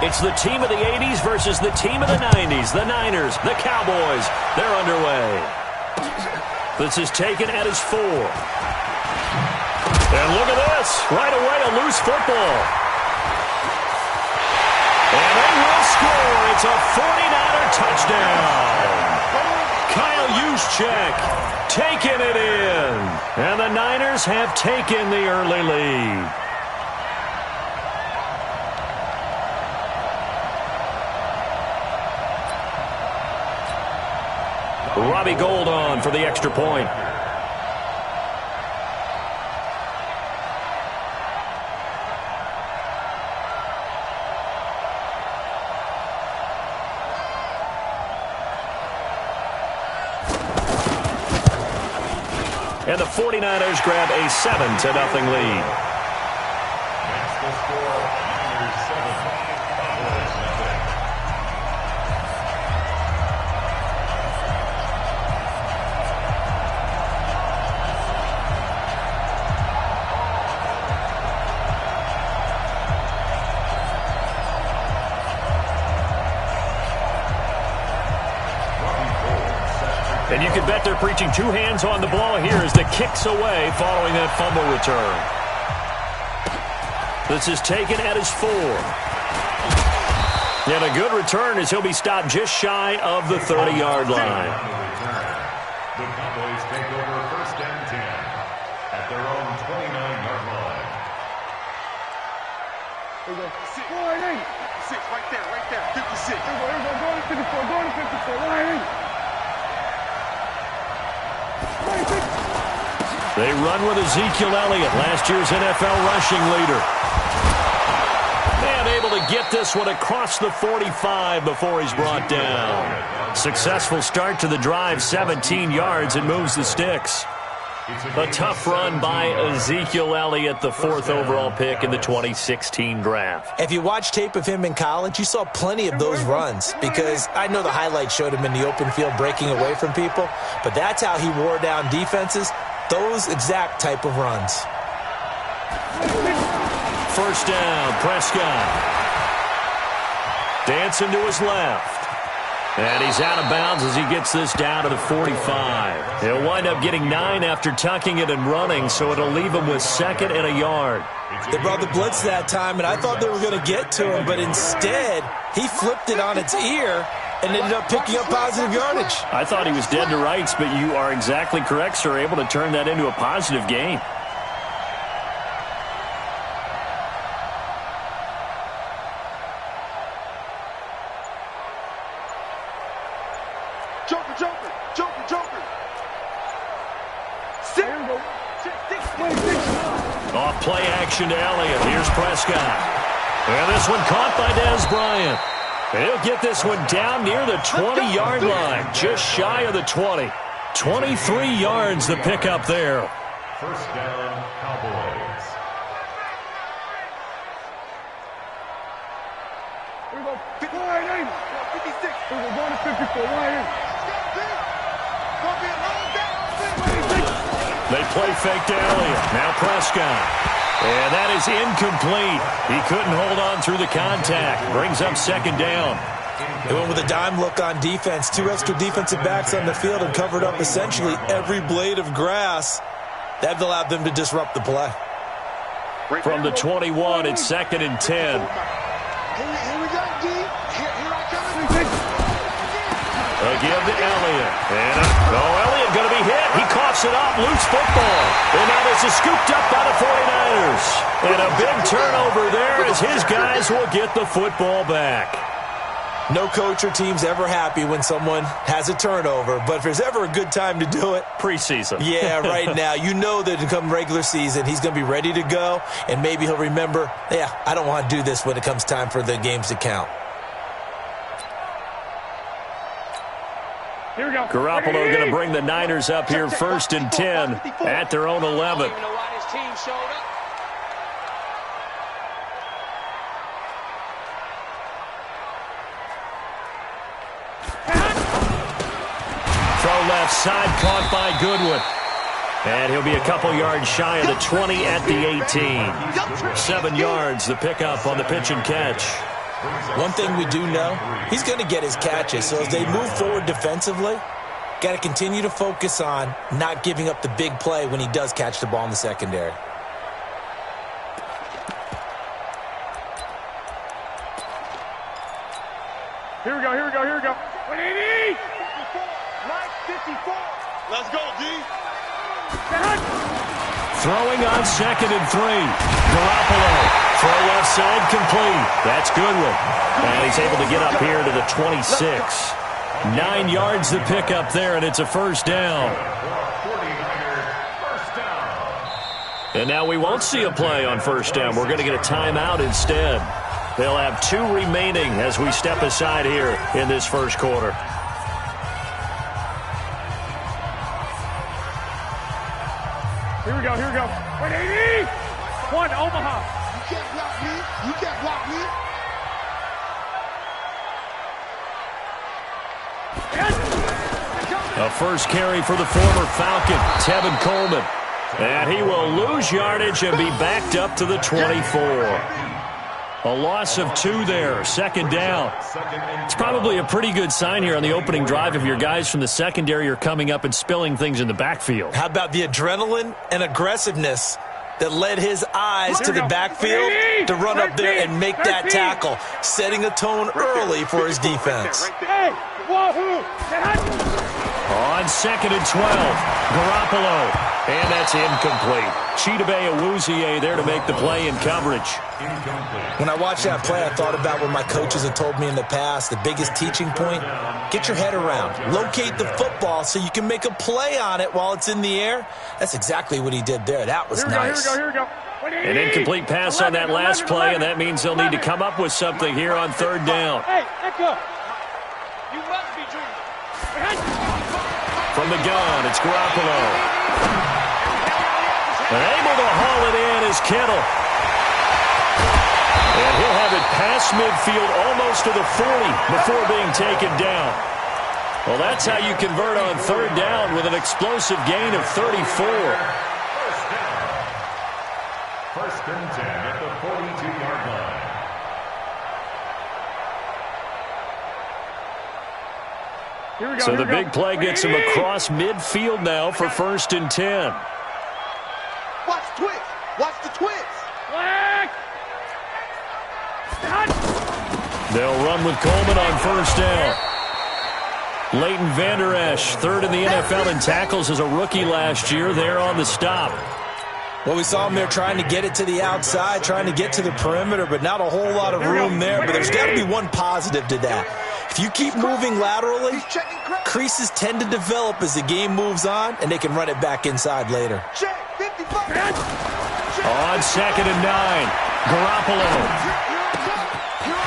It's the team of the 80s versus the team of the 90s. The Niners, the Cowboys, they're underway. This is taken at his 4. And look at this. Right away, a loose football. And they will score. It's a 49er touchdown. Kyle Juszczyk taking it in. And the Niners have taken the early lead. Robbie Gould on for the extra point. And the 49ers grab a 7-0 lead. That's the score. Niners 7, Cowboys 0. And you can bet they're preaching 2 hands on the ball here as the kick's away following that fumble return. This is taken at his 4. And a good return as he'll be stopped just shy of the 30-yard line. The Cowboys take over 1st and 10 at their own 29-yard line. Here we go. 56, right there, 56. Here we go, go to 54, line. They run with Ezekiel Elliott, last year's NFL rushing leader. And able to get this one across the 45 before he's brought down. Successful start to the drive, 17 yards, and moves the sticks. A tough run by Ezekiel Elliott, the 4th overall pick in the 2016 draft. If you watch tape of him in college, you saw plenty of those runs because I know the highlights showed him in the open field breaking away from people, but that's how he wore down defenses, those exact type of runs. First down, Prescott. Dancing to his left. And he's out of bounds as he gets this down to the 45. He'll wind up getting 9 after tucking it and running, so it'll leave him with 2nd and a yard. They brought the blitz that time, and I thought they were going to get to him, but instead, he flipped it on its ear and ended up picking up positive yardage. I thought he was dead to rights, but you are exactly correct, sir, able to turn that into a positive gain. Joker. Off play action to Elliott. Here's Prescott. And this one caught by Dez Bryant. He'll get this one down near the 20-yard line, just shy of the 20. 23 yards the pickup there. First down, Cowboys. Here we go. 56. Here we go. Going to 54. Line in. They play fake to Elliott. Now Prescott. And that is incomplete. He couldn't hold on through the contact. Brings up 2nd down. They went with a dime look on defense. 2 extra defensive backs on the field and covered up essentially every blade of grass. That allowed them to disrupt the play. From the 21, it's 2nd and 10. Here we go, D. Here I come. A give to Elliott. And Elliott going to be hit. He coughs it up. Loose football. And now this is scooped up by the 49ers. And a big turnover there as his guys will get the football back. No coach or team's ever happy when someone has a turnover, but if there's ever a good time to do it, preseason. Yeah, right now. You know that come regular season, he's going to be ready to go, and maybe he'll remember, yeah, I don't want to do this when it comes time for the games to count. Here we go. Garoppolo going to bring the Niners up here 1st and 10 at their own 11. Throw left side, caught by Goodwin. And he'll be a couple yards shy of the 20 at the 18. 7 yards, the pickup on the pitch and catch. One thing we do know, he's going to get his catches. So as they move forward defensively, got to continue to focus on not giving up the big play when he does catch the ball in the secondary. Here we go, here we go, here we go. 180! 54. Let's go, D. Throwing on 2nd and 3. Garoppolo. Throw left side complete. That's Goodwin. And he's able to get up here to the 26. 9 yards to pick up there, and it's a first down. And now we won't see a play on first down. We're going to get a timeout instead. They'll have 2 remaining as we step aside here in this first quarter. Here we go, here we go. 180! 1, Omaha. You can't block me. You can't block me. A first carry for the former Falcon, Tevin Coleman. And he will lose yardage and be backed up to the 24. A loss of 2 there, 2nd down. It's probably a pretty good sign here on the opening drive if your guys from the secondary are coming up and spilling things in the backfield. How about the adrenaline and aggressiveness that led his eyes to the backfield to run up there and make that tackle, setting a tone early for his defense. On 2nd and 12, Garoppolo. And that's incomplete. Chidobe Awuzie there to make the play in coverage. When I watched that play, I thought about what my coaches have told me in the past. The biggest teaching point, get your head around. Locate the football so you can make a play on it while it's in the air. That's exactly what he did there. That was nice. Here we go, here we go. An incomplete pass on that last play, and that means they'll need to come up with something here on 3rd down. Hey, Echo. You must be dreaming. From the gun, it's Garoppolo. And able to haul it in is Kittle. And he'll have it past midfield almost to the 40 before being taken down. Well, that's how you convert on 3rd down with an explosive gain of 34. First and 10 at the 42-yard line. Here we go, So here the we go. big play gets him across midfield now for 1st and 10. Watch the twist. Watch the twist. Flag. They'll run with Coleman on 1st down. Leighton Vander Esch, 3rd in the NFL in tackles as a rookie last year. There on the stop. Well, we saw him there trying to get it to the outside, trying to get to the perimeter, but not a whole lot of room there. But there's got to be one positive to that. If you keep moving laterally, creases tend to develop as the game moves on, and they can run it back inside later. On 2nd and 9, Garoppolo.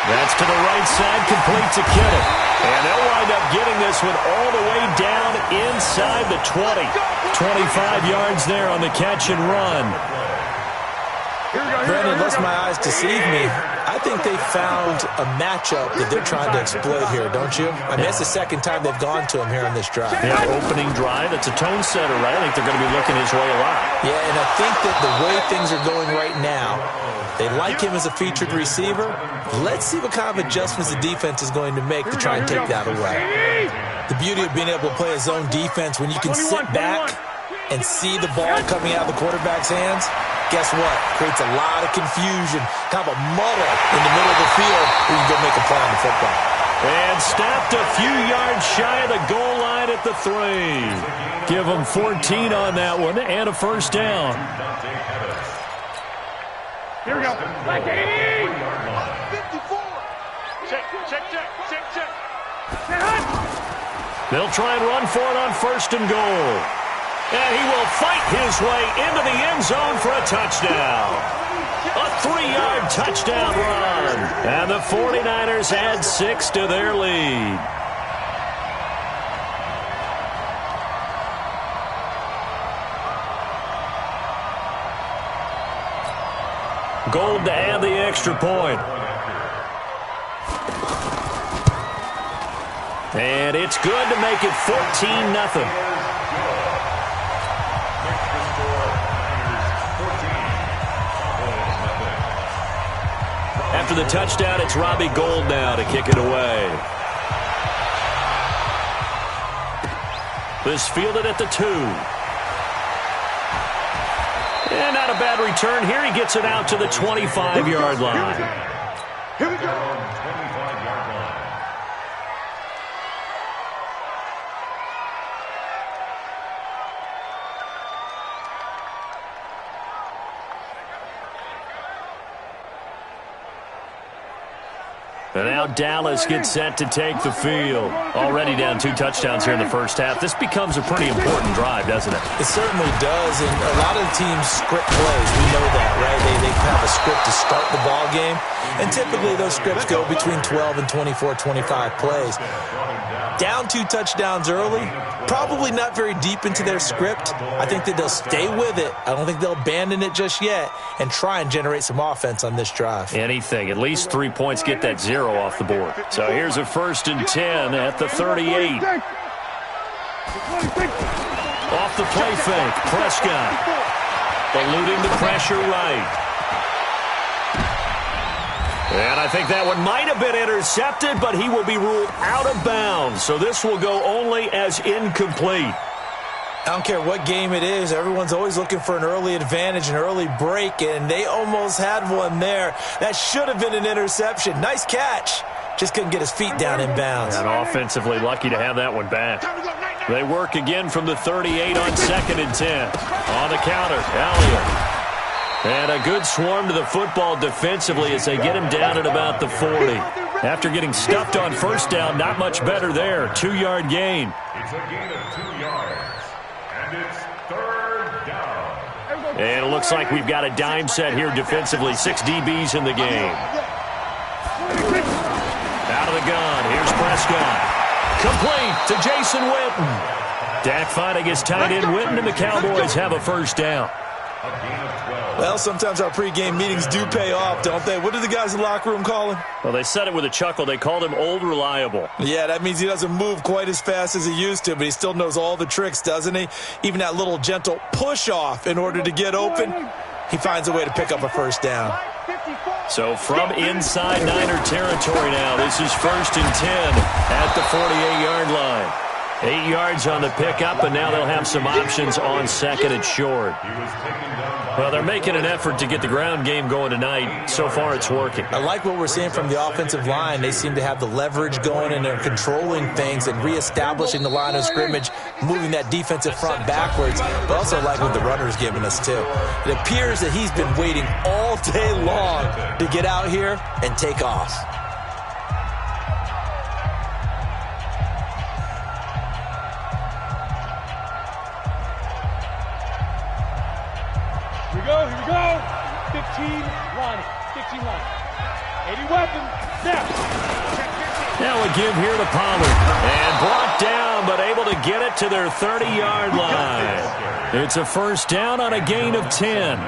That's to the right side, complete to Kittle. And they'll wind up getting this one all the way down inside the 20. 25 yards there on the catch and run. Brandon, unless my eyes deceive me, I think they found a matchup that they're trying to exploit here, don't you? I mean, it's the 2nd time they've gone to him here on this drive. Yeah, opening drive. It's a tone setter, right? I think they're going to be looking his way a lot. Yeah, and I think that the way things are going right now, they like him as a featured receiver. Let's see what kind of adjustments the defense is going to make to try and take that away. The beauty of being able to play a zone defense when you can sit back and see the ball coming out of the quarterback's hands, guess what? Creates a lot of confusion, kind of a muddle in the middle of the field where you can go make a play on the football. And stopped a few yards shy of the goal line at the 3. Give them 14 on that one and a first down. Here we go. Back 80. 54. Check. They'll try and run for it on 1st and goal. And he will fight his way into the end zone for a touchdown. A 3-yard touchdown run. And the 49ers add 6 to their lead. Gold to add the extra point. And it's good to make it 14-0. After the touchdown, it's Robbie Gould now to kick it away. This fielded at the 2. And not a bad return here. He gets it out to the 25-yard line. Here we go. 25-yard line. And now Dallas gets set to take the field. Already down 2 touchdowns here in the first half. This becomes a pretty important drive, doesn't it? It certainly does, and a lot of the teams script plays. We know that, right? They have a script to start the ball game, and typically those scripts go between 12 and 24, 25 plays. Down 2 touchdowns early, probably not very deep into their script. I think that they'll stay with it. I don't think they'll abandon it just yet and try and generate some offense on this drive. Anything. At least 3 points, get that 0 off the board. So here's a 1st and 10 at the 38. Off the play fake, Prescott eluding the pressure right. And I think that one might have been intercepted, but he will be ruled out of bounds. So this will go only as incomplete. I don't care what game it is. Everyone's always looking for an early advantage, an early break, and they almost had one there. That should have been an interception. Nice catch. Just couldn't get his feet down in bounds. And offensively lucky to have that one back. They work again from the 38 on 2nd and 10. On the counter, Elliott. And a good swarm to the football defensively as they get him down at about the 40. After getting stuffed on 1st down, not much better there. 2-yard gain. It's a gain of 2 yards. And it's 3rd down. And it looks like we've got a dime set here defensively. 6 DBs in the game. Out of the gun. Here's Prescott. Complete to Jason Witten. Dak finding his tight end Witten, and the Cowboys have a 1st down. Well, sometimes our pregame meetings do pay off, don't they? What do the guys in the locker room call him? Well, they said it with a chuckle. They called him Old Reliable. Yeah, that means he doesn't move quite as fast as he used to, but he still knows all the tricks, doesn't he? Even that little gentle push-off in order to get open, he finds a way to pick up a 1st down. So from inside Niner territory now, this is 1st and 10 at the 48-yard line. 8 yards on the pickup, and now they'll have some options on 2nd and short. Well, they're making an effort to get the ground game going tonight. So far, it's working. I like what we're seeing from the offensive line. They seem to have the leverage going, and they're controlling things and reestablishing the line of scrimmage, moving that defensive front backwards, but also I like what the runner's giving us, too. It appears that he's been waiting all day long to get out here and take off. Here we go. 15 line. 15 line. 80 weapon. Now a give here to Pollard. And brought down, but able to get it to their 30-yard line. It's a 1st down on a gain of 10.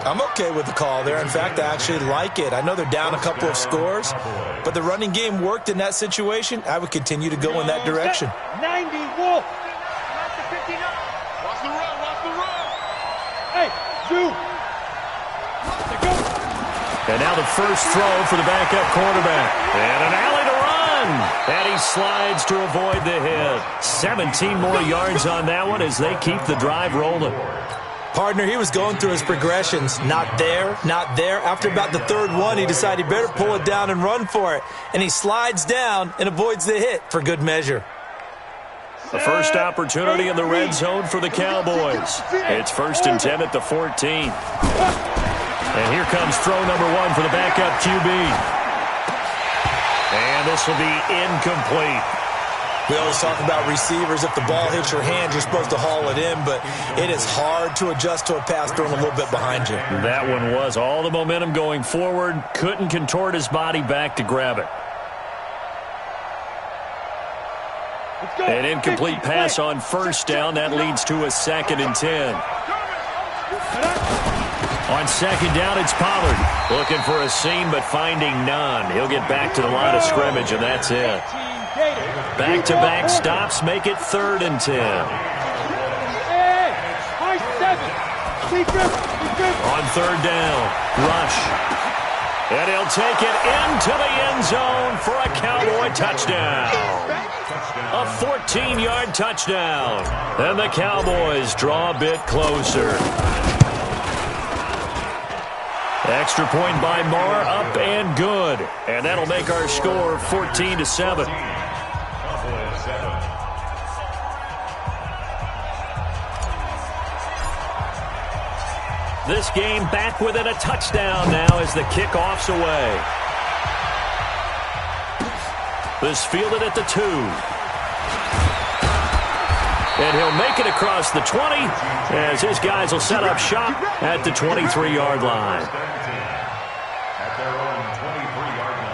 I'm okay with the call there. In fact, I actually like it. I know they're down a couple of scores, but the running game worked in that situation. I would continue to go in that direction. 90 Wolf. Not the 59. Watch the run. Watch the run. Hey, Zoo. And now the first throw for the backup quarterback. And an alley to run. And he slides to avoid the hit. 17 more yards on that one as they keep the drive rolling. Partner, he was going through his progressions. Not there, not there. After about the 3rd one, he decided he better pull it down and run for it. And he slides down and avoids the hit for good measure. The first opportunity in the red zone for the Cowboys. It's 1st and 10 at the 14. And here comes throw number 1 for the backup QB. And this will be incomplete. We always talk about receivers. If the ball hits your hand, you're supposed to haul it in, but it is hard to adjust to a pass thrown a little bit behind you. That one was all the momentum going forward. Couldn't contort his body back to grab it. An incomplete pass on 1st down. That leads to a 2nd and 10. On 2nd down, it's Pollard. Looking for a seam, but finding none. He'll get back to the line of scrimmage, and that's it. Back-to-back stops make it 3rd and 10. On 3rd down, rush. And he'll take it into the end zone for a Cowboy touchdown. A 14-yard touchdown. And the Cowboys draw a bit closer. Extra point by Marr, up and good. And that'll make our score 14-7. This game back within a touchdown now as the kickoff's away. This fielded at the 2. And he'll make it across the 20 as his guys will set up shop at the 23-yard line. At their own 23-yard line.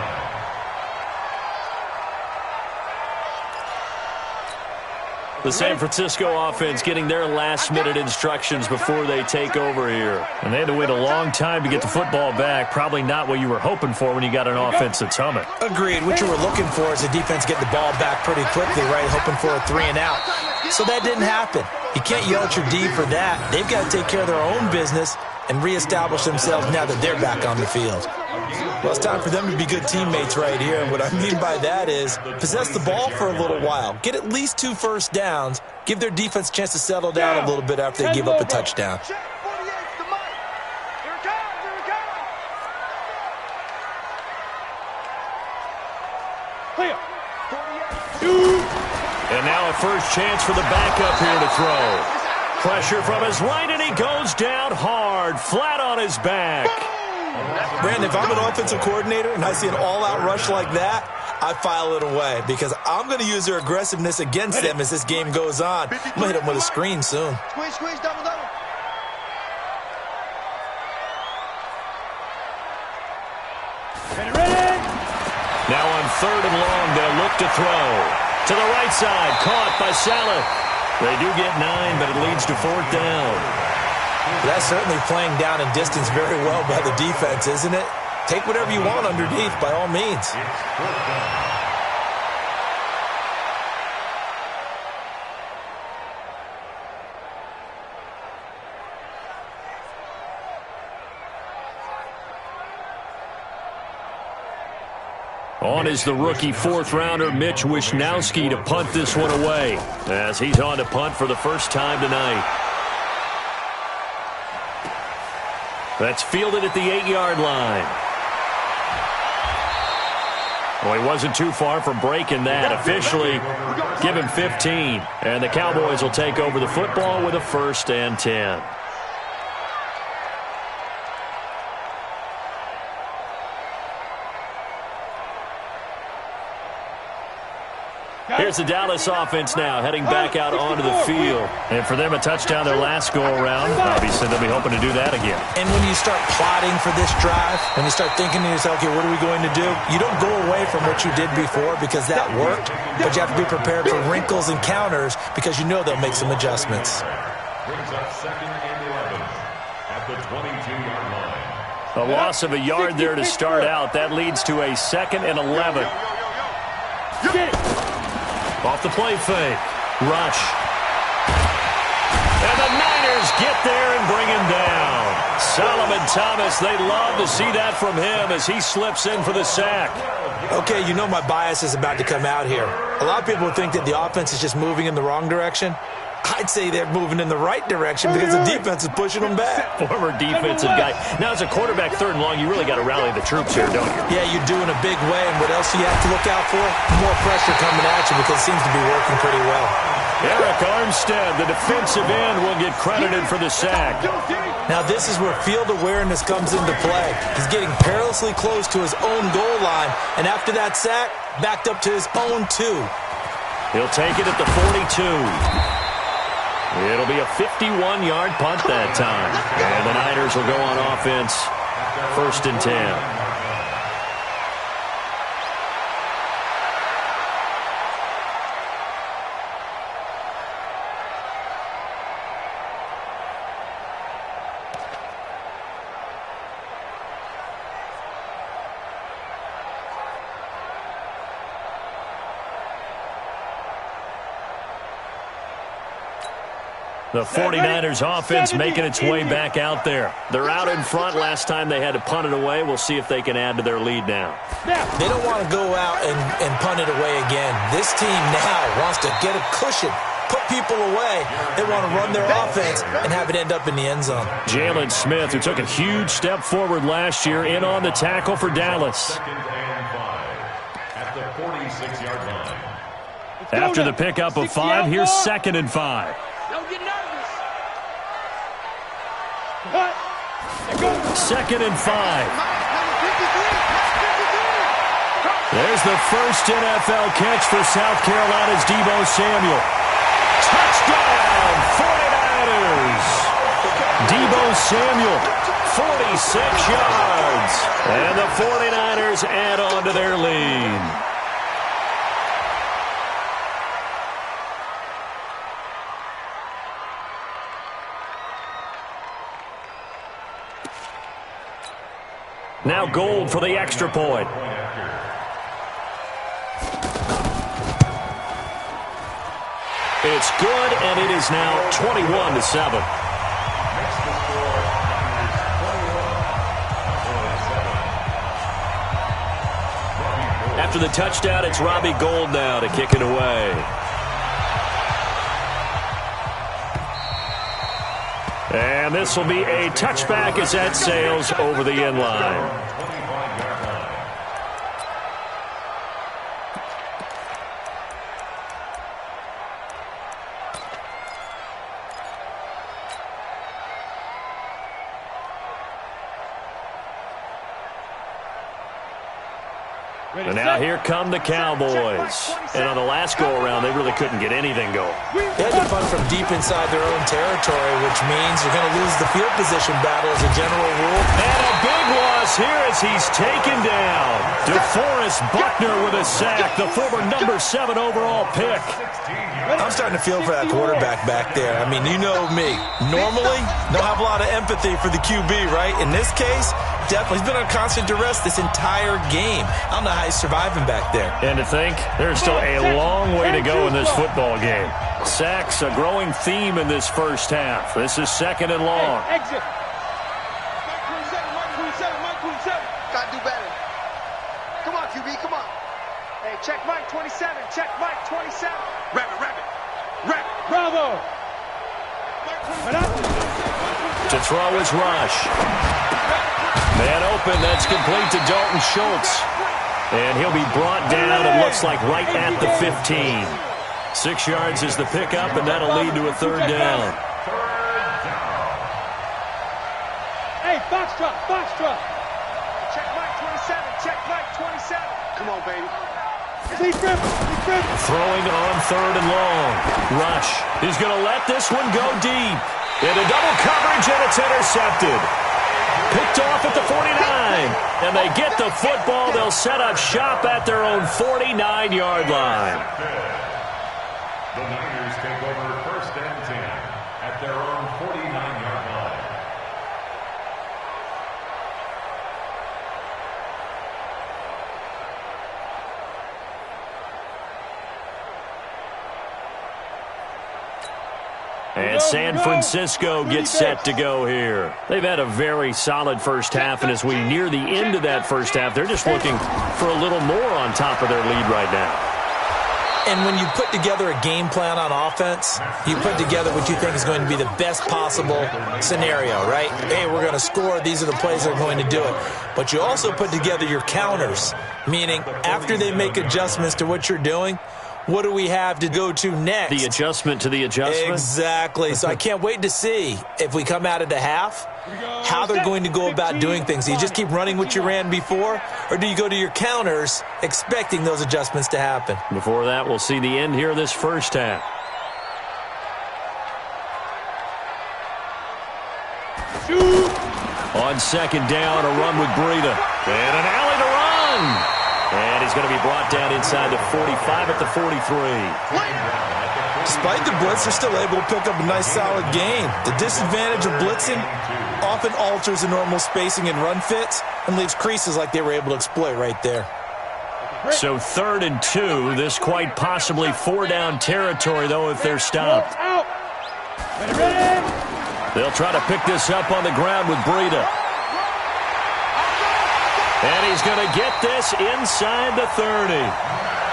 The San Francisco offense getting their last-minute instructions before they take over here. And they had to wait a long time to get the football back. Probably not what you were hoping for when you got an offense that's humming. Agreed. What you were looking for is the defense getting the ball back pretty quickly, right? Hoping for a 3-and-out. So that didn't happen. You can't yell at your D for that. They've got to take care of their own business and reestablish themselves now that they're back on the field. Well, it's time for them to be good teammates right here. And what I mean by that is possess the ball for a little while. Get at least 2 first downs. Give their defense a chance to settle down a little bit after they give up a touchdown. And now a first chance for the backup here to throw. Pressure from his right, and he goes down hard, flat on his back. Brandon, if I'm an offensive coordinator and I see an all-out rush like that, I file it away because I'm going to use their aggressiveness against them as this game goes on. I'm going to hit them with a screen soon. Squeeze, double. Ready? Now on 3rd and long, they'll look to throw. To the right side, caught by Salah. They do get 9, but it leads to 4th down. That's certainly playing down in distance very well by the defense, isn't it? Take whatever you want underneath, by all means. On is the rookie 4th-rounder Mitch Wishnowsky to punt this one away as he's on to punt for the first time tonight. That's fielded at the 8-yard line. Well, he wasn't too far from breaking that. Officially, give him 15. And the Cowboys will take over the football with a 1st and 10. Here's the Dallas offense now, heading back out onto the field. And for them, a touchdown their last go-around. Obviously, they'll be hoping to do that again. And when you start plotting for this drive, when you start thinking to yourself, okay, what are we going to do? You don't go away from what you did before because that worked, but you have to be prepared for wrinkles and counters because you know they'll make some adjustments. Brings up 2nd and 11 at the 22-yard line. A loss of a yard there to start out. That leads to a 2nd and 11. Off the play fake. Rush. And the Niners get there and bring him down. Solomon Thomas, they love to see that from him as he slips in for the sack. Okay, you know my bias is about to come out here. A lot of people would think that the offense is just moving in the wrong direction. I'd say they're moving in the right direction because the defense is pushing them back. Former defensive guy. Now, as a quarterback 3rd and long, you really got to rally the troops here, don't you? Yeah, you do in a big way. And what else you have to look out for? More pressure coming at you because it seems to be working pretty well. Eric Armstead, the defensive end, will get credited for the sack. Now, this is where field awareness comes into play. He's getting perilously close to his own goal line. And after that sack, backed up to his own 2. He'll take it at the 42. It'll be a 51-yard punt that time. And the Niners will go on offense, 1st and 10. The 49ers offense making its way back out there. They're out in front. Last time they had to punt it away. We'll see if they can add to their lead now. They don't want to go out and punt it away again. This team now wants to get a cushion, put people away. They want to run their offense and have it end up in the end zone. Jalen Smith, who took a huge step forward last year, in on the tackle for Dallas. Second and 5 at the 46-yard line. After the pickup of 5, here's 2nd and 5. Don't get nervous. 2nd and 5. There's the first NFL catch for South Carolina's Deebo Samuel. Touchdown, 49ers! Deebo Samuel, 46 yards. And the 49ers add on to their lead. Now Gold for the extra point. It's good, and it is now 21-7. After the touchdown, it's Robbie Gould now to kick it away. And this will be a touchback as that sails over the end line. And now here come the Cowboys. And on the last go-around, they really couldn't get anything going. They had to punt from deep inside their own territory, which means you're going to lose the field position battle as a general rule. And a big loss here as he's taken down. DeForest Buckner with a sack, the former number 7 overall pick. I'm starting to feel for that quarterback back there. I mean, you know me. Normally, don't have a lot of empathy for the QB, right? In this case, definitely. He's been on constant duress this entire game. I don't know how he's surviving back there. And to think, there's still a long way to go in this football game. Sacks, a growing theme in this first half. This is 2nd and long. Hey, exit. Mike 27. Gotta do better. Come on, QB, come on. Hey, check Mike 27. Check Mike 27. Rabbit. Bravo. To throw is Rush. Man open, that's complete to Dalton Schultz. And he'll be brought down, it looks like right at the 15. 6 yards is the pickup, and that'll lead to a 3rd down. Hey, Foxtrot. Check Mike 27. Come on, baby. He's Throwing on 3rd and long. Rush. He's going to let this one go deep. Into double coverage, and it's intercepted. Picked off at the 49. And they get the football. They'll set up shop at their own 49-yard line. The Niners take over 1st and 10 at their own 49-yard line. And San Francisco gets set to go here. They've had a very solid first half, and as we near the end of that first half, they're just looking for a little more on top of their lead right now. And when you put together a game plan on offense, you put together what you think is going to be the best possible scenario, right? Hey, we're going to score. These are the plays that are going to do it. But you also put together your counters, meaning after they make adjustments to what you're doing, what do we have to go to next? The adjustment to the adjustment? Exactly. So I can't wait to see if we come out at the half, how they're going to go about doing things. Do you just keep running what you ran before, or do you go to your counters expecting those adjustments to happen? Before that, we'll see the end here of this first half. On 2nd down, a run with Breida. And an alley to run. And he's going to be brought down inside the 45 at the 43. Despite the blitz, they're still able to pick up a nice, solid gain. The disadvantage of blitzing often alters the normal spacing and run fits and leaves creases like they were able to exploit right there. So 3rd and 2. This quite possibly 4-down territory, though, if they're stopped. They'll try to pick this up on the ground with Breida. And he's going to get this inside the 30.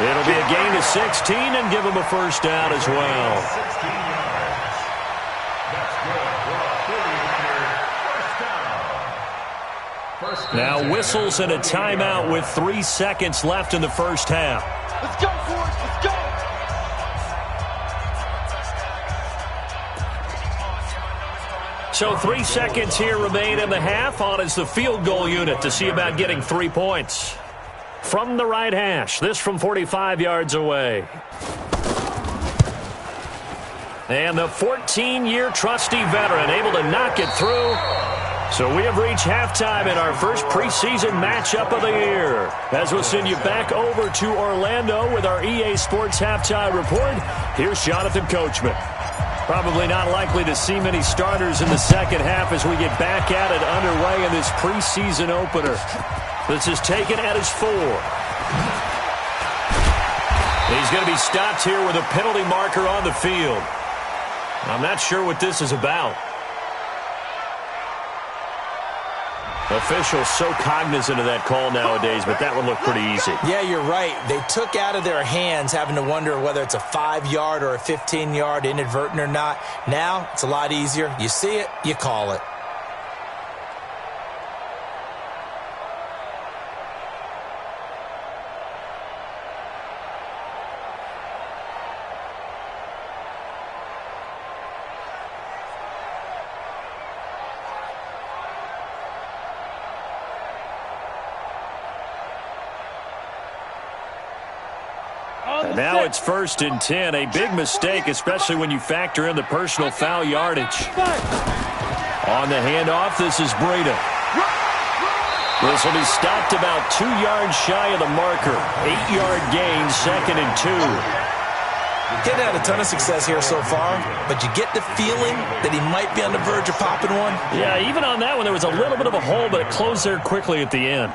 It'll be a gain of 16 and give him a first down as well. 16 yards. That's good for a 40-yarder first down. Now whistles and a timeout with 3 seconds left in the first half. Let's go, boys. Let's go. So 3 seconds here remain in the half. On is the field goal unit to see about getting 3 points. From the right hash, this from 45 yards away. And the 14-year trusty veteran able to knock it through. So we have reached halftime in our first preseason matchup of the year. As we'll send you back over to Orlando with our EA Sports Halftime Report, here's Jonathan Coachman. Probably not likely to see many starters in the second half as we get back at it underway in this preseason opener. This is taken at his 4. He's going to be stopped here with a penalty marker on the field. I'm not sure what this is about. Officials so cognizant of that call nowadays, but that one looked pretty easy. Yeah, you're right. They took out of their hands having to wonder whether it's a 5-yard or a 15-yard inadvertent or not. Now, it's a lot easier. You see it, you call it. Now it's 1st and 10. A big mistake, especially when you factor in the personal foul yardage. On the handoff, this is Breida. This will be stopped about 2 yards shy of the marker. 8-yard gain, 2nd and 2. He's had a ton of success here so far, but you get the feeling that he might be on the verge of popping one. Yeah, even on that one, there was a little bit of a hole, but it closed there quickly at the end.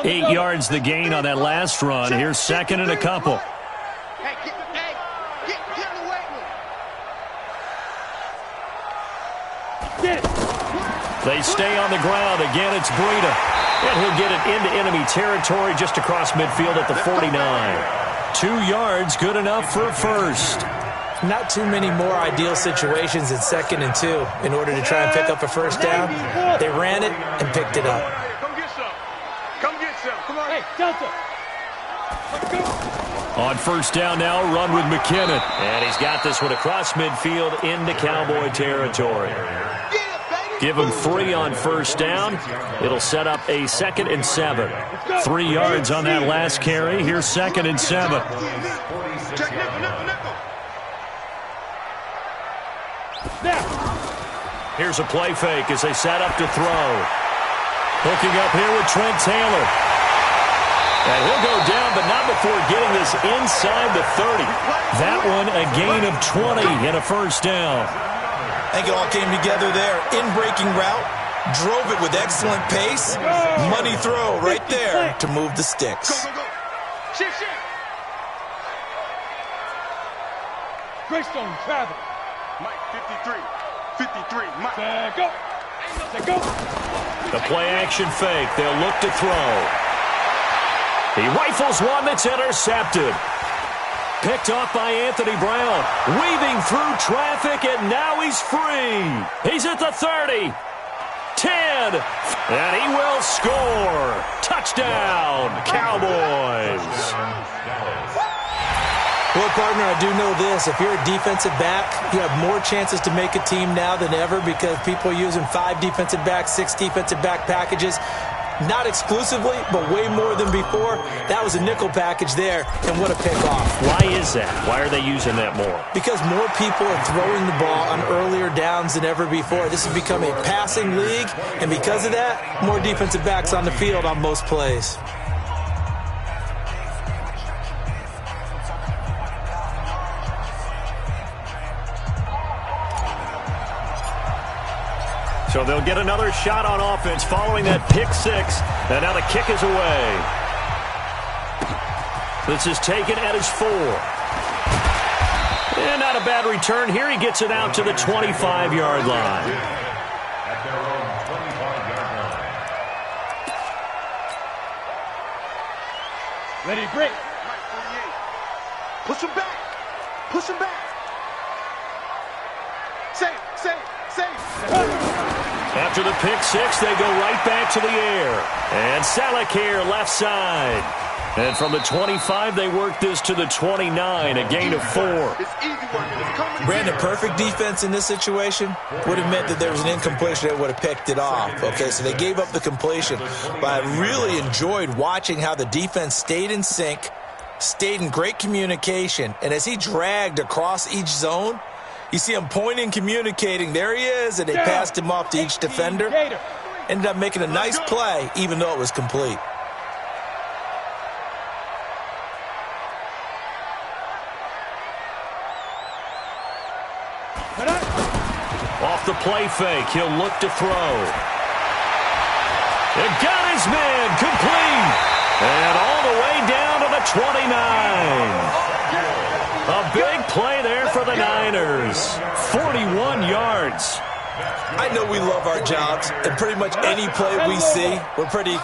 8 yards the gain on that last run. Here's 2nd and a couple. Hey, get away with it. They stay on the ground. Again, it's Breida. And he'll get it into enemy territory just across midfield at the 49. 2 yards, good enough for a first. Not too many more ideal situations in 2nd and 2 in order to try and pick up a first down. They ran it and picked it up. Come on. Hey, Delta. Let's go. On first down now, run with McKinnon. And he's got this one across midfield into Cowboy territory. Give him 3 on first down. It'll set up a 2nd and 7. 3 yards on that last carry. Here's 2nd and 7. Here's a play fake as they set up to throw. Hooking up here with Trent Taylor. And he'll go down, but not before getting this inside the 30. That one a gain of 20 and a first down. I think it all came together there. In-breaking route, drove it with excellent pace. Money throw right there to move the sticks. Go. Shift. Greystone travel. Mike, 53, Mike. Go. The play-action fake. They'll look to throw. He rifles one that's intercepted. Picked off by Anthony Brown. Weaving through traffic, and now he's free. He's at the 30. 10. And he will score. Touchdown, Cowboys. Well, partner, I do know this. If you're a defensive back, you have more chances to make a team now than ever because people are using 5 defensive backs, 6 defensive back packages. Not exclusively, but way more than before. That was a nickel package there, and what a pickoff. Why is that? Why are they using that more? Because more people are throwing the ball on earlier downs than ever before. This has become a passing league, and because of that, more defensive backs on the field on most plays. So they'll get another shot on offense following that pick six. And now the kick is away. This is taken at his 4. And not a bad return here. He gets it out to the 25-yard line. At their own 25-yard line. Ready to break. Push him back. Push him back. Save. After the pick six, they go right back to the air. And Salek here, left side. And from the 25, they work this to the 29, a gain of 4. Brandon, perfect defense in this situation would have meant that there was an incompletion that would have picked it off. Okay, so they gave up the completion. But I really enjoyed watching how the defense stayed in sync, stayed in great communication, and as he dragged across each zone, you see him pointing, communicating. There he is, and they passed him off to each defender. Ended up making a nice play, even though it was complete. Off the play fake, he'll look to throw. It got his man, complete. And all the way down to the 29. A big play there for the Niners. 41 yards. I know we love our jobs, and pretty much any play we see, we're pretty,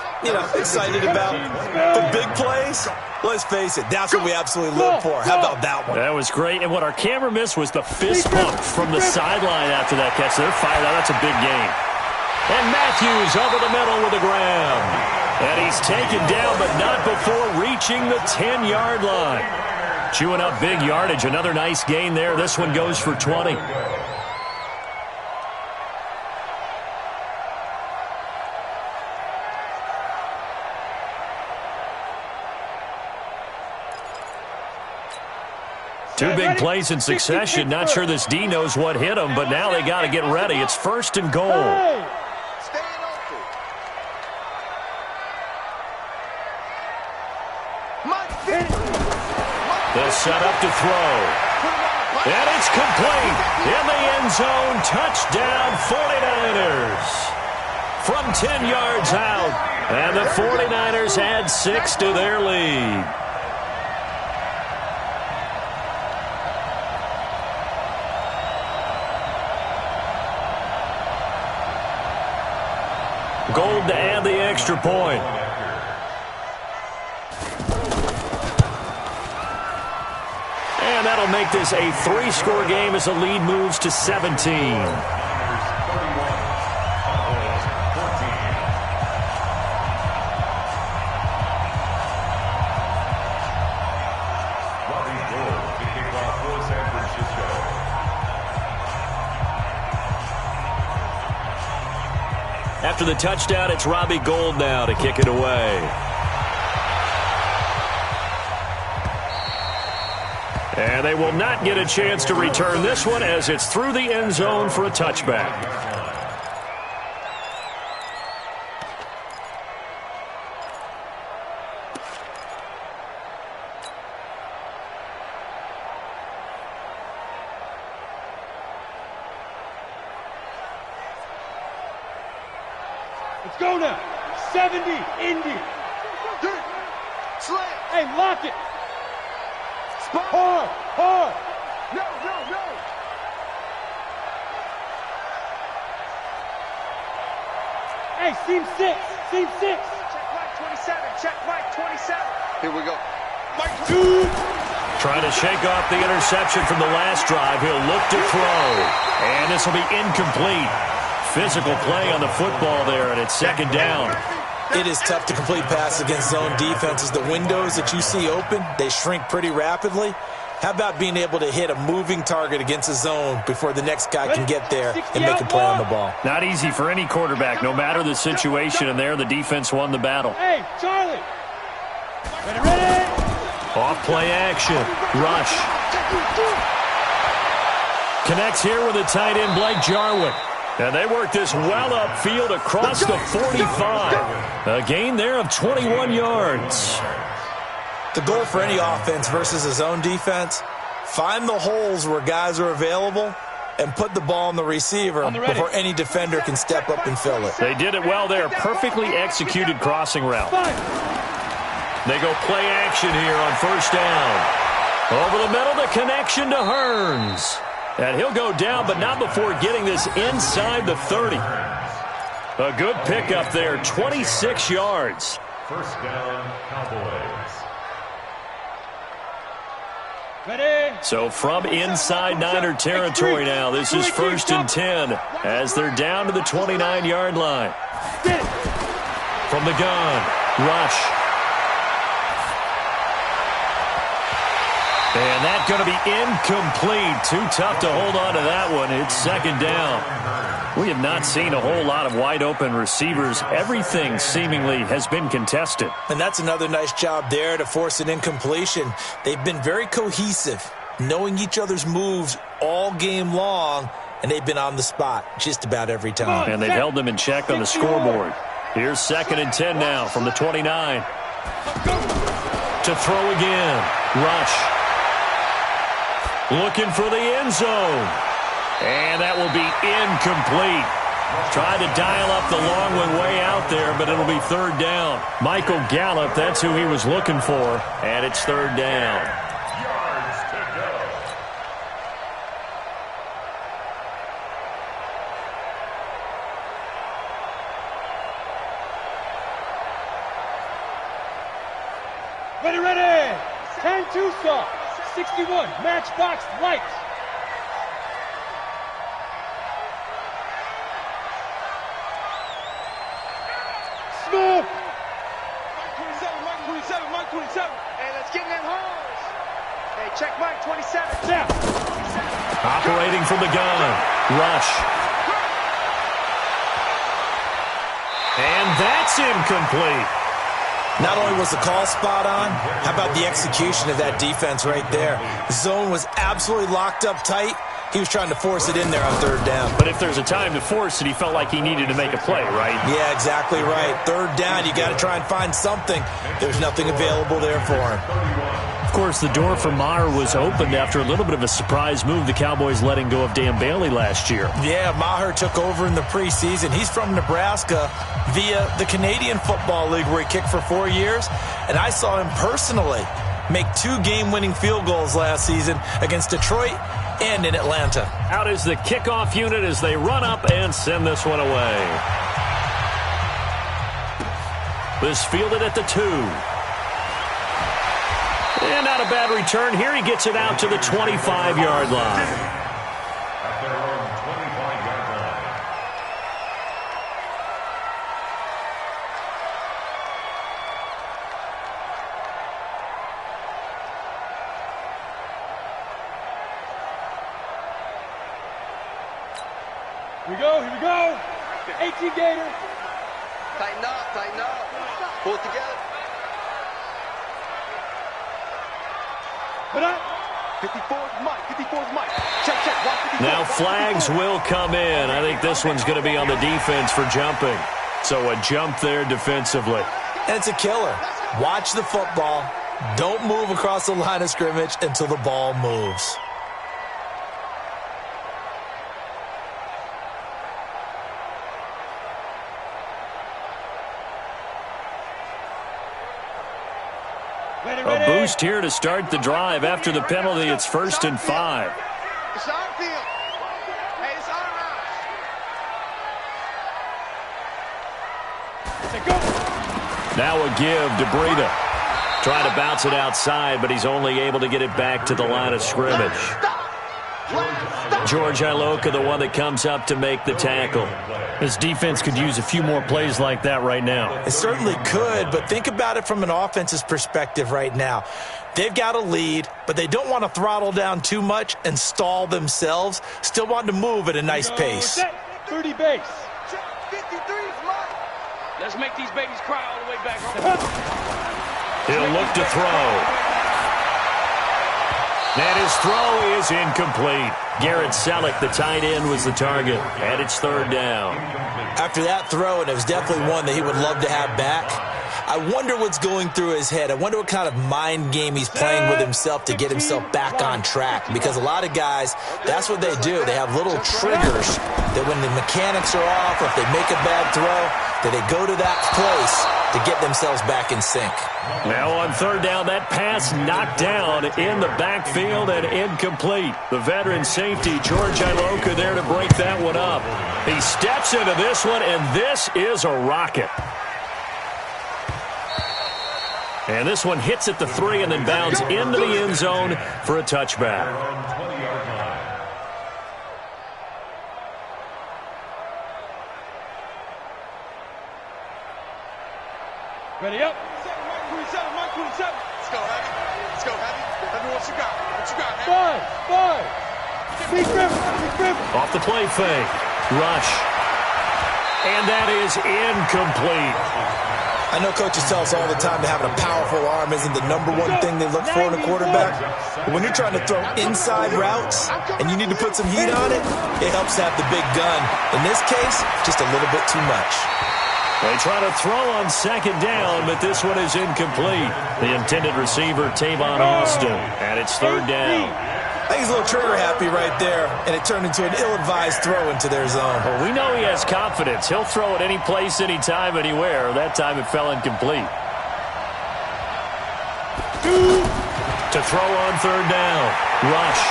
excited about. But big plays, let's face it, that's what we absolutely live for. How about that one? That was great, and what our camera missed was the fist pump from the sideline after that catch. They're fired out. That's a big game. And Matthews over the middle with the grab. And he's taken down, but not before reaching the 10-yard line. Chewing up big yardage. Another nice gain there. This one goes for 20. Two big plays in succession. Not sure this D knows what hit him, but now they got to get ready. It's 1st and goal. They'll set up to throw. And it's complete. In the end zone. Touchdown 49ers. From 10 yards out. And the 49ers add 6 to their lead. Gold to add the extra point. And that'll make this a 3-score game as the lead moves to 17. After the touchdown, it's Robbie Gould now to kick it away. And they will not get a chance to return this one as it's through the end zone for a touchback. Let's go now. 70, Indy. Slam. Hey, lock it. Spot. Hard. No. Hey, seam 6. Check Mike 27. Here we go. Mike 2. Trying to shake off the interception from the last drive. He'll look to throw. And this will be incomplete. Physical play on the football there, and it's 2nd down. It is tough to complete passes against zone defenses. The windows that you see open, they shrink pretty rapidly. How about being able to hit a moving target against a zone before the next guy can get there and make a play on the ball? Not easy for any quarterback, no matter the situation, and there the defense won the battle. Hey, Charlie. Ready. Off play action. Rush. Connects here with a tight end, Blake Jarwin. And they work this well upfield across the 45. A gain there of 21 yards. The goal for any offense versus a zone defense, find the holes where guys are available and put the ball on the receiver before any defender can step up and fill it. They did it well there. Perfectly executed crossing route. They go play action here on first down. Over the middle, the connection to Hearns. And he'll go down, but not before getting this inside the 30. A good pickup there, 26 yards. First down, Cowboys. Ready? So from inside Niner territory now, this is 1st and 10 as they're down to the 29-yard line. From the gun, rush. And that's going to be incomplete. Too tough to hold on to that one. It's second down. We have not seen a whole lot of wide-open receivers. Everything seemingly has been contested. And that's another nice job there to force an incompletion. They've been very cohesive, knowing each other's moves all game long, and they've been on the spot just about every time. And they've held them in check on the scoreboard. Here's 2nd and 10 now from the 29. To throw again. Rush. Looking for the end zone. And that will be incomplete. Tried to dial up the long one way out there, but it'll be 3rd down. Michael Gallup, that's who he was looking for. And it's 3rd down. Yards to go. Ready. 10-2 stop. 61, matchbox lights. Smith. Mike 27. Hey, let's get in that hose. Hey, check Mike 27. Now. Operating from the gun. Rush. And that's incomplete. Not only was the call spot on, how about the execution of that defense right there? The zone was absolutely locked up tight. He was trying to force it in there on 3rd down. But if there's a time to force it, he felt like he needed to make a play, right? Yeah, exactly right. 3rd down, you got to try and find something. There's nothing available there for him. Of course, the door for Maher was opened after a little bit of a surprise move, the Cowboys letting go of Dan Bailey last year. Yeah, Maher took over in the preseason. He's from Nebraska via the Canadian Football League where he kicked for 4 years. And I saw him personally make 2 game-winning field goals last season against Detroit and in Atlanta. Out is the kickoff unit as they run up and send this one away. This fielded at the 2. And not a bad return. Here he gets it out to the 25-yard line. At their own 25-yard line. Here we go. 18 Gator. Tighten up. Pull it together. Put up. 54's Mike. Check. Now flags will come in. I think this one's going to be on the defense for jumping. So a jump there defensively. And it's a killer. Watch the football. Don't move across the line of scrimmage until the ball moves. A boost here to start the drive. After the penalty, it's 1st and 5. It's our field. Hey, it's our house. Now a give to Breida. Trying to bounce it outside, but he's only able to get it back to the line of scrimmage. George Iloka, the one that comes up to make the tackle. This defense could use a few more plays like that right now. It certainly could, but think about it from an offense's perspective right now. They've got a lead, but they don't want to throttle down too much and stall themselves. Still want to move at a nice pace. 30 base. 53's Mike. Let's make these babies cry all the way back home. He'll look to throw. And his throw is incomplete. Garrett Selleck, the tight end, was the target. And it's 3rd down. After that throw, and it was definitely one that he would love to have back, I wonder what's going through his head. I wonder what kind of mind game he's playing with himself to get himself back on track. Because a lot of guys, that's what they do. They have little triggers that when the mechanics are off or if they make a bad throw, that they go to that place to get themselves back in sync. Now on third down, that pass knocked down in the backfield and incomplete. The veteran safety, George Iloka, there to break that one up. He steps into this one, and this is a rocket. And this one hits at the 3 and then bounds into the end zone for a touchback. Ready up. Mike 27, Mike 27. Let's go, Heavy. Let's go, Heavy. Let me know what you got. What you got, Heavy? Five. Big grip. Off the play fake. Rush. And that is incomplete. I know coaches tell us all the time that having a powerful arm isn't the number one thing they look for in a quarterback. But when you're trying to throw inside routes and you need to put some heat on it, it helps to have the big gun. In this case, just a little bit too much. They try to throw on second down, but this one is incomplete. The intended receiver, Tavon Austin, and it's third down. I think he's a little trigger happy right there, and it turned into an ill-advised throw into their zone. Well, we know he has confidence. He'll throw it any place, anytime, anywhere. That time it fell incomplete. To throw on third down. Rush.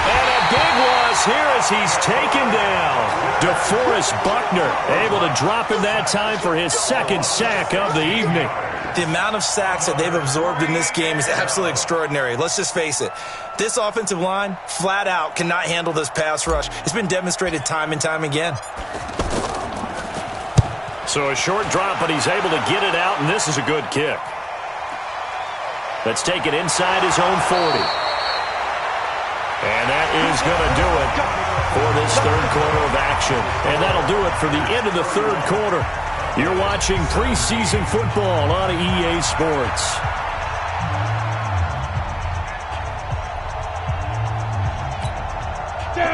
And a big loss here as he's taken down. DeForest Buckner able to drop him that time for his second sack of the evening. The amount of sacks that they've absorbed in this game is absolutely extraordinary. Let's just face it. This offensive line, flat out, cannot handle this pass rush. It's been demonstrated time and time again. So a short drop, but he's able to get it out, and this is a good kick. Let's take it inside his own 40. And that is going to do it for this third quarter of action. And that'll do it for the end of the third quarter. You're watching preseason football on EA Sports.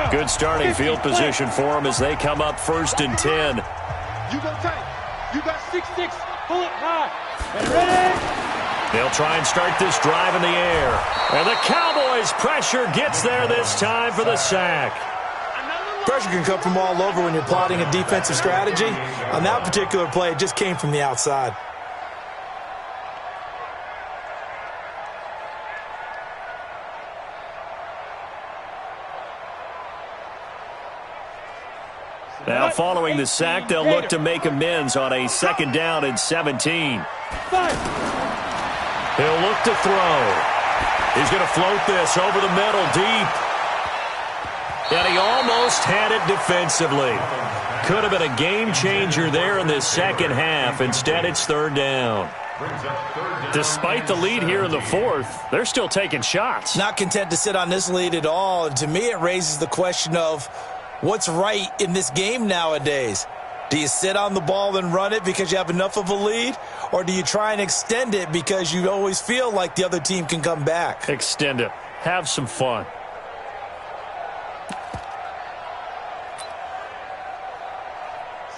Good starting field position for them as they come up 1st and 10. You go tight. You got 6'6". Pull it high. And ready? They'll try and start this drive in the air. And the Cowboys' pressure gets there this time for the sack. Pressure can come from all over when you're plotting a defensive strategy. On that particular play, it just came from the outside. Now following the sack, they'll look to make amends on a 2nd down and 17. He'll look to throw. He's going to float this over the middle deep. And he almost had it defensively. Could have been a game changer there in this second half. Instead, it's 3rd down. Despite the lead here in the 4th, they're still taking shots. Not content to sit on this lead at all. And to me, it raises the question of what's right in this game nowadays. Do you sit on the ball and run it because you have enough of a lead? Or do you try and extend it because you always feel like the other team can come back? Extend it. Have some fun.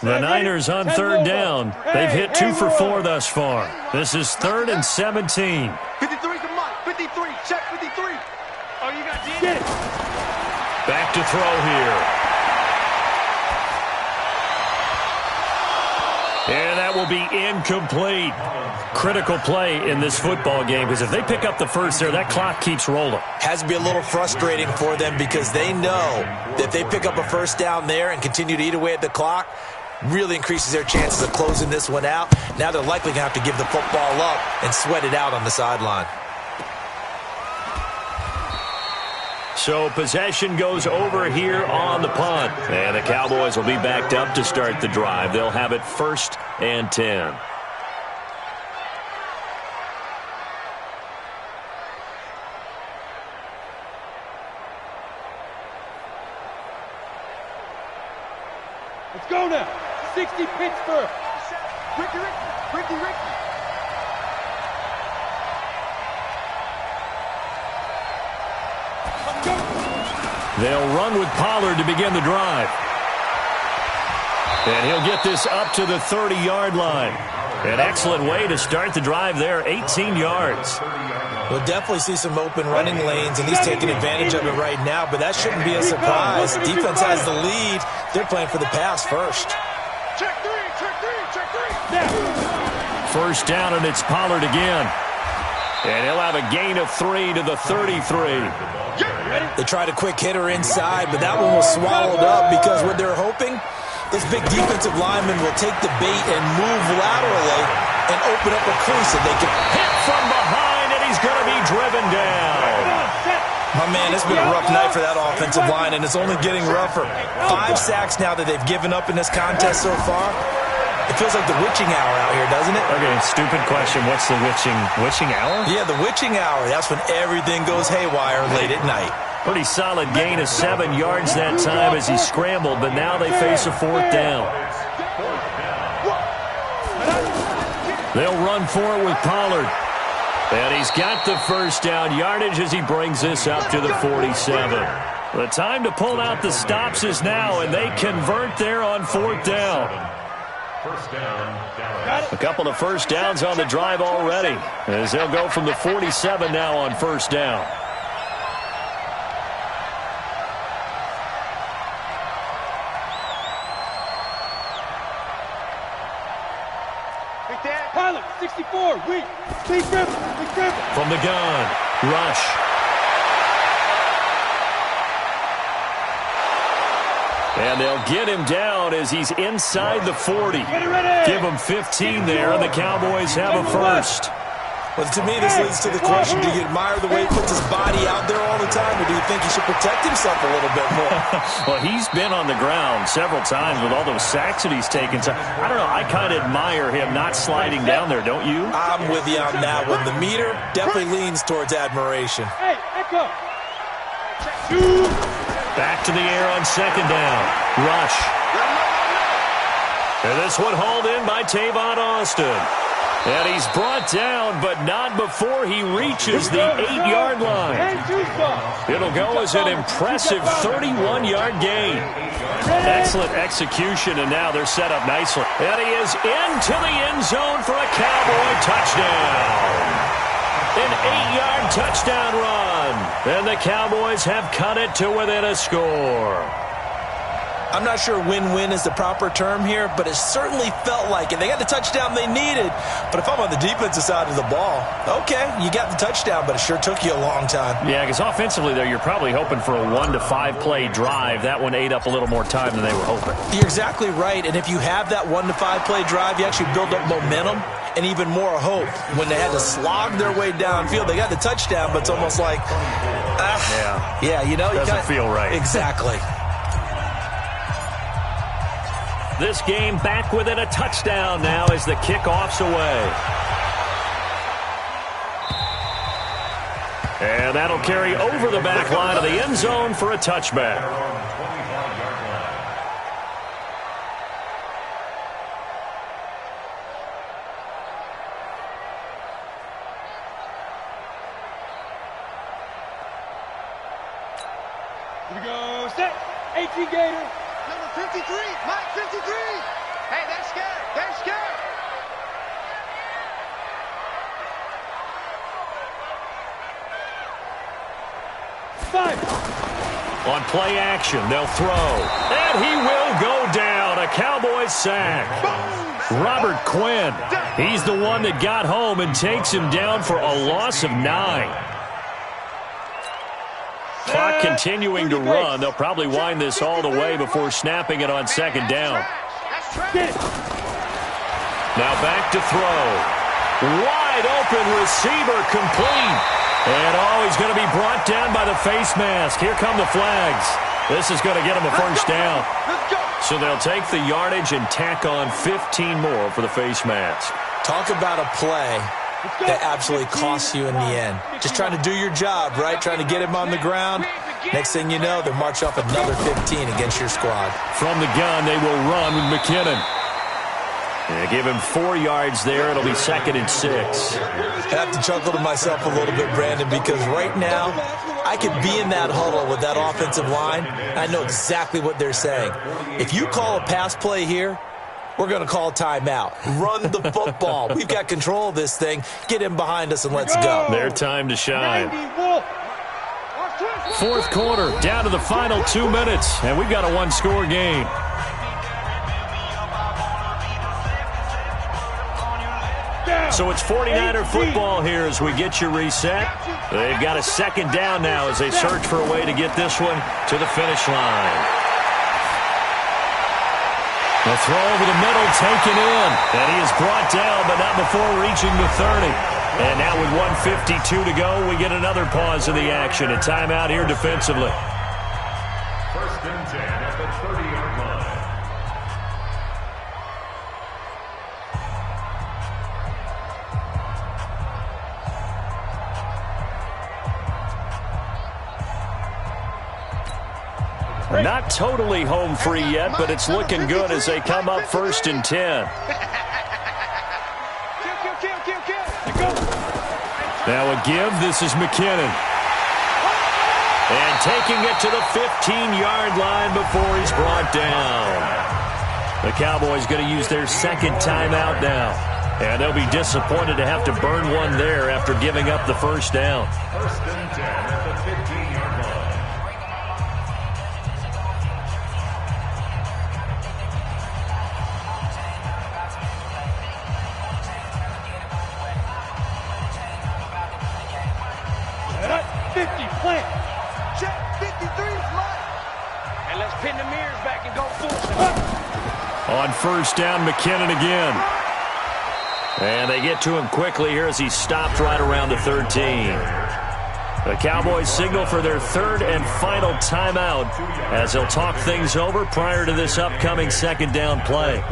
The Niners on 3rd down. They've hit 2 for 4 thus far. This is 3rd and 17. 53 to Mike. 53. Check 53. Oh, you got D? Get it. Back to throw here. And that will be incomplete. Critical play in this football game because if they pick up the first there, that clock keeps rolling. Has to be a little frustrating for them because they know that if they pick up a 1st down there and continue to eat away at the clock, really increases their chances of closing this one out. Now they're likely going to have to give the football up and sweat it out on the sideline. So possession goes over here on the punt. And the Cowboys will be backed up to start the drive. They'll have it 1st and 10. Let's go now. 60 Pittsburgh. Ricky. They'll run with Pollard to begin the drive. And he'll get this up to the 30-yard line. An excellent way to start the drive there, 18 yards. We'll definitely see some open running lanes, and he's taking advantage of it right now, but that shouldn't be a surprise. Defense has the lead. They're playing for the pass first. Check three, check three, check three. First down, and it's Pollard again. And he'll have a gain of 3 to the 33. They tried a quick hitter inside, but that one was swallowed up because what they're hoping, this big defensive lineman will take the bait and move laterally and open up a crease so they can hit from behind, and he's going to be driven down. My man, it's been a rough night for that offensive line, and it's only getting rougher. 5 sacks now that they've given up in this contest so far. It feels like the witching hour out here, doesn't it? Okay, stupid question. What's the witching hour? Yeah, the witching hour. That's when everything goes haywire late at night. Pretty solid gain of 7 yards that time as he scrambled, but now they face a 4th down. They'll run for it with Pollard. And he's got the first down yardage as he brings this up to the 47. The time to pull out the stops is now, and they convert there on 4th down. A couple of first downs on the drive already, as they'll go from the 47 now on first down. Pilot, 64, weak. Big grip. From the gun, rush. And they'll get him down as he's inside the 40. Give him 15 there, and the Cowboys have a first. Well, to me, this leads to the question, do you admire the way he puts his body out there all the time, or do you think he should protect himself a little bit more? Well, he's been on the ground several times with all those sacks that he's taken. So, I don't know, I kind of admire him not sliding down there, don't you? I'm with you on that one. The meter definitely leans towards admiration. Hey, echo. Back to the air on second down. Rush. And this one hauled in by Tavon Austin. And he's brought down, but not before he reaches the 8-yard line. It'll go as an impressive 31-yard gain. Excellent execution, and now they're set up nicely. And he is into the end zone for a Cowboy touchdown. An 8-yard touchdown run. And the Cowboys have cut it to within a score. I'm not sure win-win is the proper term here, but it certainly felt like it. They got the touchdown they needed, but if I'm on the defensive side of the ball, okay, you got the touchdown, but it sure took you a long time. Yeah, because offensively, though, you're probably hoping for a 1 to 5 play drive. That one ate up a little more time than they were hoping. You're exactly right, and if you have that 1 to 5 play drive, you actually build up momentum and even more hope. When they had to slog their way downfield, they got the touchdown, but it's almost like, you know, doesn't feel right. Exactly. This game back within a touchdown now as the kickoff's away. And that'll carry over the back line of the end zone for a touchback. Here we go, set. 18 Gator. Number 53, Mike 53. Hey, they're scared. They're scared. On play action, they'll throw. And he will go down. A Cowboys sack. Robert Quinn. He's the one that got home and takes him down for a loss of 9. Clock continuing to run. They'll probably wind this all the way before snapping it on second down. Now back to throw. Wide open receiver complete. And he's going to be brought down by the face mask. Here come the flags. This is going to get him a first down. So they'll take the yardage and tack on 15 more for the face mask. Talk about a play that absolutely costs you in the end. Just trying to do your job, right? Trying to get him on the ground. Next thing you know, they'll march off another 15 against your squad. From the gun, they will run with McKinnon. Give him 4 yards there. It'll be 2nd and 6. I have to chuckle to myself a little bit, Brandon, because right now I could be in that huddle with that offensive line. I know exactly what they're saying. If you call a pass play here, we're going to call timeout. Run the football. We've got control of this thing. Get him behind us and let's go. Their time to shine. 4th quarter, down to the final 2 minutes, and we've got a 1-score game. So it's 49er football here as we get you reset. They've got a 2nd down now as they search for a way to get this one to the finish line. The throw over the middle taken in, and he is brought down, but not before reaching the 30. And now with 1:52 to go, we get another pause of the action. A timeout here defensively. 1st and 10 at the 30-yard line. Not totally home free yet, but it's looking good as they come up 1st and 10. Now a give. This is McKinnon. And taking it to the 15-yard line before he's brought down. The Cowboys going to use their 2nd timeout now. And they'll be disappointed to have to burn one there after giving up the 1st down. 1st and 10 at the 15-yard line. On 1st down, McKinnon again. And they get to him quickly here as he stopped right around the 13. The Cowboys signal for their 3rd and final timeout as they'll talk things over prior to this upcoming 2nd down play.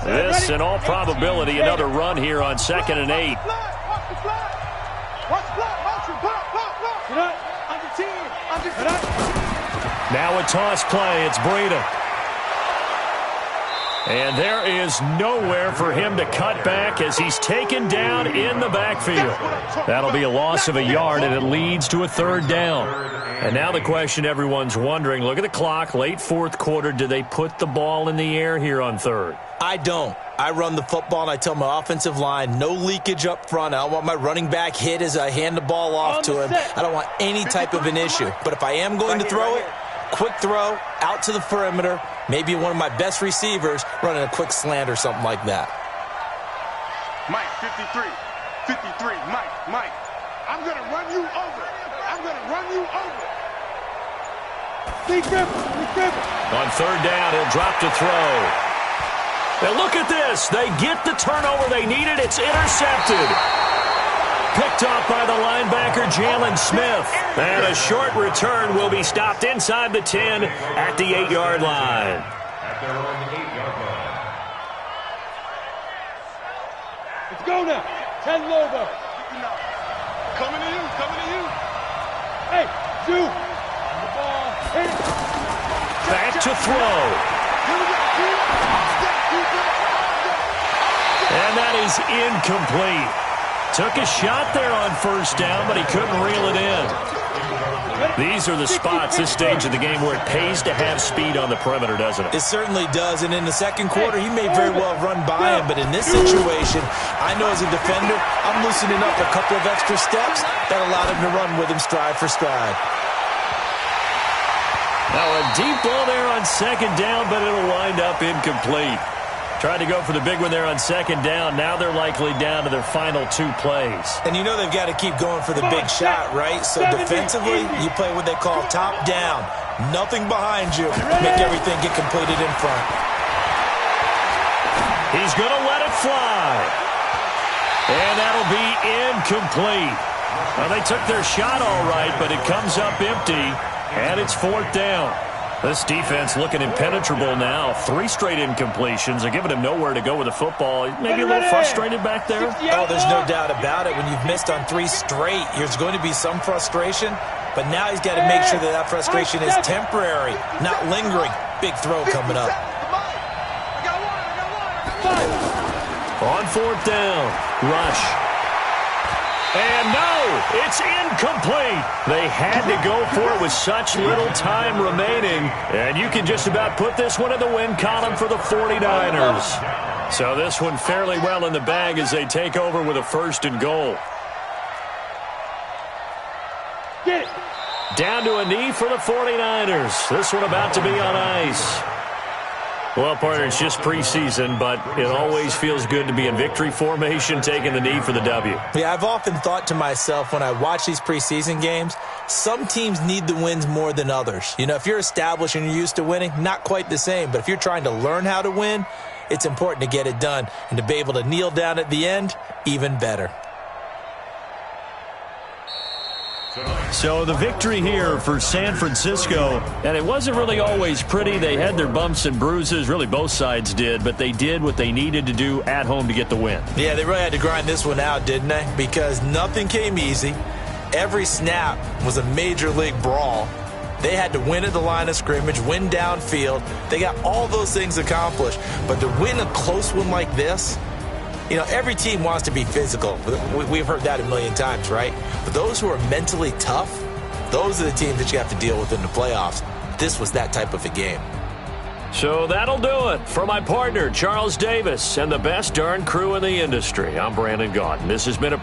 This, in all probability, another run here on 2nd and 8. Now a toss play. It's Breida. And there is nowhere for him to cut back as he's taken down in the backfield. That'll be a loss of a yard, and it leads to a 3rd down. And now the question everyone's wondering, look at the clock, late 4th quarter, do they put the ball in the air here on 3rd? I don't. I run the football, and I tell my offensive line, no leakage up front. I don't want my running back hit as I hand the ball off to him. I don't want any type of an issue. But if I am going to throw it, quick throw, out to the perimeter, maybe one of my best receivers running a quick slant or something like that. Mike, 53, Mike. I'm going to run you over. On 3rd down, he'll drop to throw. And look at this. They get the turnover they needed. It's intercepted. Picked off by the linebacker, Jalen Smith. And a short return will be stopped inside the 10 at the 8-yard line. At their own 8-yard line. Let's go now. 10 Lobo. Coming to you. Hey, Zoo. The ball. Hit it. Back to throw. And that is incomplete. Took a shot there on 1st down, but he couldn't reel it in. These are the spots, this stage of the game, where it pays to have speed on the perimeter, doesn't it? It certainly does, and in the 2nd quarter, he may very well run by him, but in this situation, I know as a defender, I'm loosening up a couple of extra steps that allowed him to run with him stride for stride. Now a deep ball there on 2nd down, but it'll wind up incomplete. Tried to go for the big one there on 2nd down. Now they're likely down to their final 2 plays. And you know they've got to keep going for the big shot, right? So defensively, you play what they call top down. Nothing behind you. Make everything get completed in front. He's going to let it fly. And that'll be incomplete. Well, they took their shot all right, but it comes up empty, and it's 4th down. This defense looking impenetrable now. 3 straight incompletions. They're giving him nowhere to go with the football. Maybe a little frustrated back there. Oh, there's no doubt about it. When you've missed on 3 straight, there's going to be some frustration. But now he's got to make sure that frustration is temporary, not lingering. Big throw coming up. On fourth down, rush. And no, it's incomplete. They had to go for it with such little time remaining. And you can just about put this one in the win column for the 49ers. So this one fairly well in the bag as they take over with a first and goal. Get it. Down to a knee for the 49ers. This one about to be on ice. Well, partner, it's just preseason, but it always feels good to be in victory formation, taking the knee for the W. Yeah, I've often thought to myself when I watch these preseason games, some teams need the wins more than others. You know, if you're established and you're used to winning, not quite the same. But if you're trying to learn how to win, it's important to get it done. And to be able to kneel down at the end, even better. So the victory here for San Francisco, and it wasn't really always pretty. They had their bumps and bruises, really both sides did, but they did what they needed to do at home to get the win. Yeah, they really had to grind this one out, didn't they? Because nothing came easy. Every snap was a major league brawl. They had to win at the line of scrimmage, win downfield. They got all those things accomplished. But to win a close one like this, you know, every team wants to be physical. We've heard that a million times, right? But those who are mentally tough, those are the teams that you have to deal with in the playoffs. This was that type of a game. So that'll do it. For my partner, Charles Davis, and the best darn crew in the industry, I'm Brandon Gaudin. This has been a